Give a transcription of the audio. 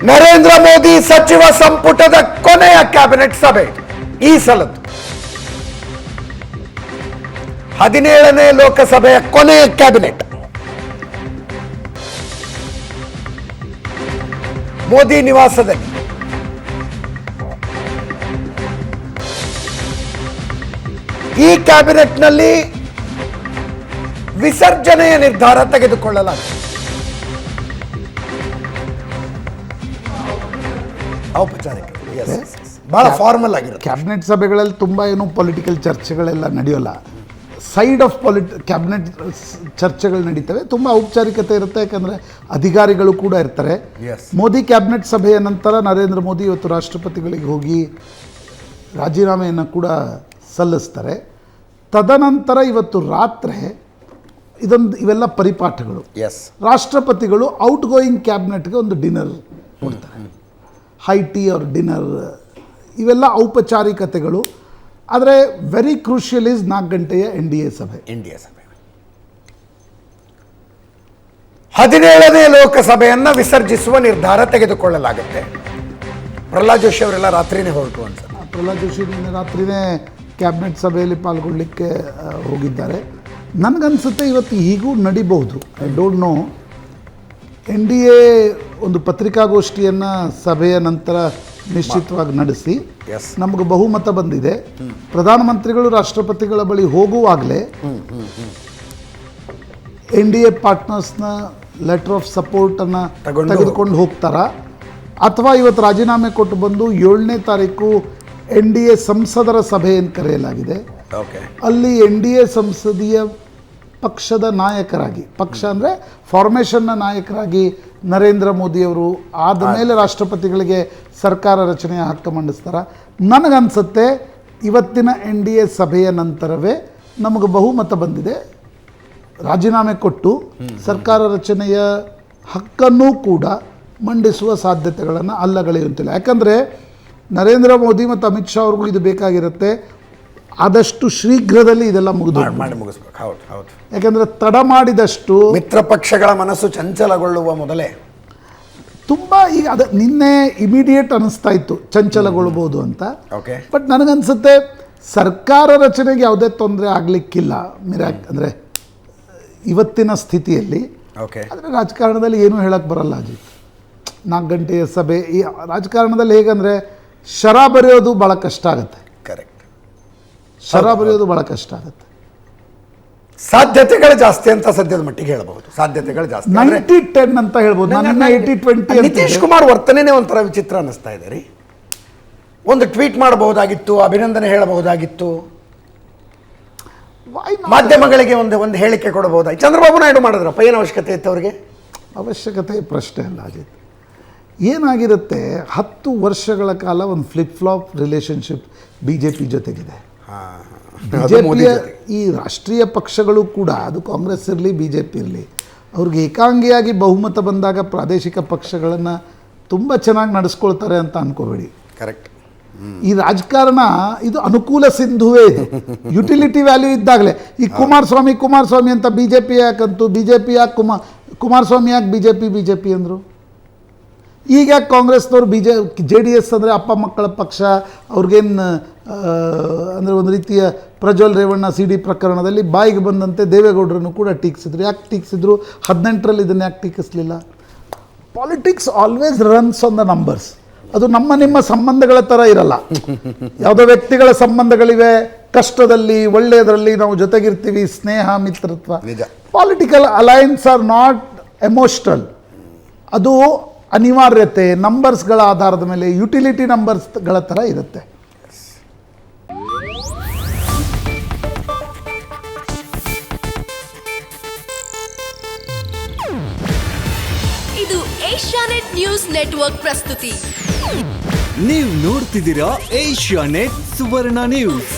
ನರೇಂದ್ರ ಮೋದಿ ಸಚಿವ ಸಂಪುಟದ ಕೊನೆಯ ಕ್ಯಾಬಿನೆಟ್ ಸಭೆ ಈ ಸಲದ್ದು 17ನೇ ಲೋಕಸಭೆಯ ಕೊನೆಯ ಕ್ಯಾಬಿನೆಟ್. ಮೋದಿ ನಿವಾಸದಲ್ಲಿ ಈ ಕ್ಯಾಬಿನೆಟ್ನಲ್ಲಿ ವಿಸರ್ಜನೆಯ ನಿರ್ಧಾರ ತೆಗೆದುಕೊಳ್ಳಲಾಗಿದೆ. ಔಪಚಾರಿಕ, ಬಹಳ ಫಾರ್ಮಲ್ ಆಗಿರುತ್ತೆ. ಕ್ಯಾಬಿನೆಟ್ ಸಭೆಗಳಲ್ಲಿ ತುಂಬ ಏನು ಪೊಲಿಟಿಕಲ್ ಚರ್ಚೆಗಳೆಲ್ಲ ನಡೆಯೋಲ್ಲ. ಸೈಡ್ ಆಫ್ ಕ್ಯಾಬಿನೆಟ್ ಚರ್ಚೆಗಳು ನಡೀತವೆ, ತುಂಬ ಔಪಚಾರಿಕತೆ ಇರುತ್ತೆ, ಯಾಕಂದರೆ ಅಧಿಕಾರಿಗಳು ಕೂಡ ಇರ್ತಾರೆ. ಮೋದಿ ಕ್ಯಾಬಿನೆಟ್ ಸಭೆಯ ನಂತರ ನರೇಂದ್ರ ಮೋದಿ ಇವತ್ತು ರಾಷ್ಟ್ರಪತಿಗಳಿಗೆ ಹೋಗಿ ರಾಜೀನಾಮೆಯನ್ನು ಕೂಡ ಸಲ್ಲಿಸ್ತಾರೆ. ತದನಂತರ ಇವತ್ತು ರಾತ್ರಿ ಇವೆಲ್ಲ ಪರಿಪಾಠಗಳು. ರಾಷ್ಟ್ರಪತಿಗಳು ಔಟ್ ಗೋಯಿಂಗ್ ಕ್ಯಾಬಿನೆಟ್ಗೆ ಒಂದು ಡಿನ್ನರ್ ಕೊಡ್ತಾರೆ, ಹೈ ಟೀ ಅವ್ರ ಡಿನ್ನರ್, ಇವೆಲ್ಲ ಔಪಚಾರಿಕತೆಗಳು. ಆದರೆ ವೆರಿ ಕ್ರೂಷಿಯಲ್ ಈಸ್ 4 ಗಂಟೆಯ NDA ಸಭೆ. 17ನೇ ಲೋಕಸಭೆಯನ್ನು ವಿಸರ್ಜಿಸುವ ನಿರ್ಧಾರ ತೆಗೆದುಕೊಳ್ಳಲಾಗುತ್ತೆ. ಪ್ರಹ್ಲಾದ್ ಜೋಶಿ ಅವರೆಲ್ಲ ರಾತ್ರಿನೇ ಹೊರಟು ಅನ್ಸುತ್ತೆ. ಪ್ರಹ್ಲಾದ್ ಜೋಶಿ ರಾತ್ರಿನೇ ಕ್ಯಾಬಿನೆಟ್ ಸಭೆಯಲ್ಲಿ ಪಾಲ್ಗೊಳ್ಳಿಕ್ಕೆ ಹೋಗಿದ್ದಾರೆ. ನನಗನ್ಸುತ್ತೆ ಇವತ್ತು ಹೀಗೂ ನಡಿಬಹುದು. I don't know. NDA ಒಂದು ಪತ್ರಿಕಾಗೋಷ್ಠಿಯನ್ನು ಸಭೆಯ ನಂತರ ನಿಶ್ಚಿತವಾಗಿ ನಡೆಸಿ ನಮಗೆ ಬಹುಮತ ಬಂದಿದೆ. ಪ್ರಧಾನಮಂತ್ರಿಗಳು ರಾಷ್ಟ್ರಪತಿಗಳ ಬಳಿ ಹೋಗುವಾಗಲೇ NDA ಪಾರ್ಟ್ನರ್ಸ್ನ ಲೆಟರ್ ಆಫ್ ಸಪೋರ್ಟನ್ನು ತೆಗೆದುಕೊಂಡು ಹೋಗ್ತಾರ, ಅಥವಾ ಇವತ್ತು ರಾಜೀನಾಮೆ ಕೊಟ್ಟು ಬಂದು 7ನೇ ತಾರೀಕು NDA ಸಂಸದರ ಸಭೆಯನ್ನು ಕರೆಯಲಾಗಿದೆ. ಅಲ್ಲಿ NDA ಸಂಸದೀಯ ಪಕ್ಷದ ನಾಯಕರಾಗಿ, ಪಕ್ಷ ಅಂದರೆ ಫಾರ್ಮೇಷನ್ನ ನಾಯಕರಾಗಿ ನರೇಂದ್ರ ಮೋದಿಯವರು ಆದ ಮೇಲೆ ರಾಷ್ಟ್ರಪತಿಗಳಿಗೆ ಸರ್ಕಾರ ರಚನೆಯ ಹಕ್ಕು ಮಂಡಿಸ್ತಾರೆ. ನನಗನ್ಸುತ್ತೆ ಇವತ್ತಿನ NDA ಸಭೆಯ ನಂತರವೇ ನಮಗೆ ಬಹುಮತ ಬಂದಿದೆ, ರಾಜೀನಾಮೆ ಕೊಟ್ಟು ಸರ್ಕಾರ ರಚನೆಯ ಹಕ್ಕನ್ನು ಕೂಡ ಮಂಡಿಸುವ ಸಾಧ್ಯತೆಗಳನ್ನು ಅಲ್ಲಗಳೆಯುವಂತಿಲ್ಲ. ಯಾಕಂದರೆ ನರೇಂದ್ರ ಮೋದಿ ಮತ್ತು ಅಮಿತ್ ಶಾ ಅವ್ರಿಗೂ ಇದು ಬೇಕಾಗಿರುತ್ತೆ. ಆದಷ್ಟು ಶೀಘ್ರದಲ್ಲಿ ಇದೆಲ್ಲ ಮುಗಿಸ್ಬೇಕು. ಯಾಕಂದರೆ ತಡ ಮಾಡಿದಷ್ಟು ಮಿತ್ರ ಪಕ್ಷಗಳ ಮನಸ್ಸು ಚಂಚಲಗೊಳ್ಳುವ ಮೊದಲೇ ತುಂಬ ಈಗ ನಿನ್ನೆ ಇಮಿಡಿಯೇಟ್ ಅನ್ನಿಸ್ತಾ ಇತ್ತು ಚಂಚಲಗೊಳ್ಬೋದು ಅಂತ. ಬಟ್ ನನಗನ್ಸುತ್ತೆ ಸರ್ಕಾರ ರಚನೆಗೆ ಯಾವುದೇ ತೊಂದರೆ ಆಗಲಿಕ್ಕಿಲ್ಲ ಅಂದರೆ ಇವತ್ತಿನ ಸ್ಥಿತಿಯಲ್ಲಿ. ಆದರೆ ರಾಜಕಾರಣದಲ್ಲಿ ಏನೂ ಹೇಳಕ್ಕೆ ಬರಲ್ಲ ಅಜಿತ್. 4 ಗಂಟೆಯ ಸಭೆ ಈ ರಾಜಕಾರಣದಲ್ಲಿ ಹೇಗಂದರೆ ಶರ ಬರೆಯೋದು ಭಾಳ ಕಷ್ಟ ಆಗುತ್ತೆ. ಶರ ಬರೆಯೋದು ಭಾಳ ಕಷ್ಟ ಆಗುತ್ತೆ. ಸಾಧ್ಯತೆಗಳು ಜಾಸ್ತಿ ಅಂತ ಸದ್ಯದ ಮಟ್ಟಿಗೆ ಹೇಳಬಹುದು. ಸಾಧ್ಯತೆಗಳು ಜಾಸ್ತಿ 90-10 ಅಂತ ಹೇಳ್ಬೋದು. ನನ್ನ 80-20. ನಿತೀಶ್ ಕುಮಾರ್ ವರ್ತನೆನೇ ಒಂಥರ ವಿಚಿತ್ರ ಅನ್ನಿಸ್ತಾ ಇದೆ ರೀ. ಒಂದು ಟ್ವೀಟ್ ಮಾಡಬಹುದಾಗಿತ್ತು, ಅಭಿನಂದನೆ ಹೇಳಬಹುದಾಗಿತ್ತು, ಮಾಧ್ಯಮಗಳಿಗೆ ಒಂದು ಹೇಳಿಕೆ ಕೊಡಬಹುದಾಗಿತ್ತು. ಚಂದ್ರಬಾಬು ನಾಯ್ಡು ಮಾಡಿದ್ರಪ್ಪ, ಏನು ಅವಶ್ಯಕತೆ ಇತ್ತು ಅವ್ರಿಗೆ? ಅವಶ್ಯಕತೆ ಪ್ರಶ್ನೆ ಅಲ್ಲ ಅಜಿತ್. ಏನಾಗಿರುತ್ತೆ, 10 ವರ್ಷಗಳ ಕಾಲ ಒಂದು ಫ್ಲಿಪ್ ಫ್ಲಾಪ್ ರಿಲೇಷನ್ಶಿಪ್ BJP ಜೊತೆಗಿದೆ. BJPಯ ಈ ರಾಷ್ಟ್ರೀಯ ಪಕ್ಷಗಳು ಕೂಡ, ಅದು ಕಾಂಗ್ರೆಸ್ ಇರಲಿ BJP ಇರಲಿ, ಅವ್ರಿಗೆ ಏಕಾಂಗಿಯಾಗಿ ಬಹುಮತ ಬಂದಾಗ ಪ್ರಾದೇಶಿಕ ಪಕ್ಷಗಳನ್ನು ತುಂಬ ಚೆನ್ನಾಗಿ ನಡೆಸ್ಕೊಳ್ತಾರೆ ಅಂತ ಅನ್ಕೋಬೇಡಿ. ಕರೆಕ್ಟ್. ಈ ರಾಜಕಾರಣ ಇದು ಅನುಕೂಲ ಸಿಂಧುವೇ ಇದೆ. ಯುಟಿಲಿಟಿ ವ್ಯಾಲ್ಯೂ ಇದ್ದಾಗಲೇ ಈ ಕುಮಾರಸ್ವಾಮಿ ಅಂತ BJP ಯಾಕಂತೂ, BJP ಯಾಕೆ ಕುಮಾರಸ್ವಾಮಿ ಯಾಕೆ BJP ಅಂದರು? ಈಗ ಯಾಕೆ ಕಾಂಗ್ರೆಸ್ನವ್ರು JDS ಅಂದರೆ ಅಪ್ಪ ಮಕ್ಕಳ ಪಕ್ಷ, ಅವ್ರಿಗೇನು ಅಂದರೆ ಒಂದು ರೀತಿಯ ಪ್ರಜ್ವಲ್ ರೇವಣ್ಣ CD ಪ್ರಕರಣದಲ್ಲಿ ಬಾಯಿಗೆ ಬಂದಂತೆ ದೇವೇಗೌಡರನ್ನು ಕೂಡ ಟೀಕಿಸಿದ್ರು. ಯಾಕೆ ಟೀಕಿಸಿದ್ರು? 18ರಲ್ಲಿ ಇದನ್ನು ಯಾಕೆ ಟೀಕಿಸಲಿಲ್ಲ? Politics always runs on the numbers. ಅದು ನಿಮ್ಮ ಸಂಬಂಧಗಳ ಥರ ಇರಲ್ಲ. ಯಾವುದೋ ವ್ಯಕ್ತಿಗಳ ಸಂಬಂಧಗಳಿವೆ, ಕಷ್ಟದಲ್ಲಿ ಒಳ್ಳೆಯದರಲ್ಲಿ ನಾವು ಜೊತೆಗಿರ್ತೀವಿ, ಸ್ನೇಹ ಮಿತ್ರತ್ವ. Political alliance are not emotional. ಅದು ಅನಿವಾರ್ಯತೆ, ನಂಬರ್ಸ್ಗಳ ಆಧಾರದ ಮೇಲೆ, ಯುಟಿಲಿಟಿ ನಂಬರ್ಸ್ಗಳ ಥರ ಇರುತ್ತೆ. ಇದು ಏಷ್ಯಾನೆಟ್ ನ್ಯೂಸ್ ನೆಟ್ವರ್ಕ್ ಪ್ರಸ್ತುತಿ. ನೀವು ನೋಡ್ತಿದ್ದೀರಾ ಏಷ್ಯಾನೆಟ್ ಸುವರ್ಣ ನ್ಯೂಸ್.